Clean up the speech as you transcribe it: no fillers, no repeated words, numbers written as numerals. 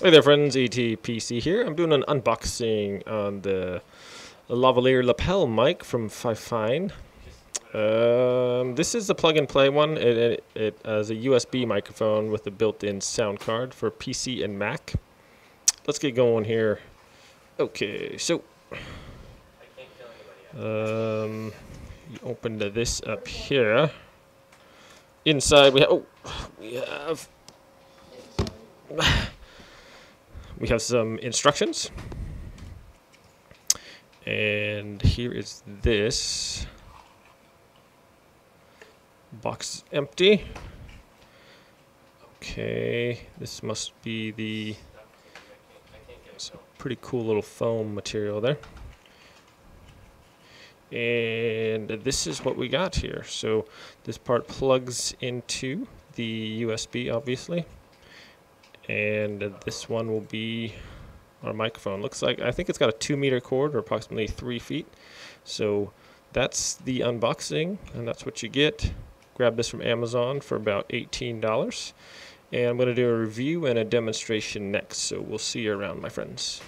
Hey there friends, ETPC here. I'm doing an unboxing on the Lavalier Lapel mic from FIFINE. This is a plug-and-play one. It has a USB microphone with a built-in sound card for PC and Mac. Let's get going here. Okay, so you open this up here. Inside we have some instructions, and here is this box empty. Okay, this must be the pretty cool little foam material there. And this is what we got here. So this part plugs into the USB, obviously. And this one will be our microphone. Looks like, I think it's got a 2-meter cord, or approximately 3 feet. So that's the unboxing, and that's what you get. Grab this from Amazon for about $18. And I'm going to do a review and a demonstration next. So we'll see you around, my friends.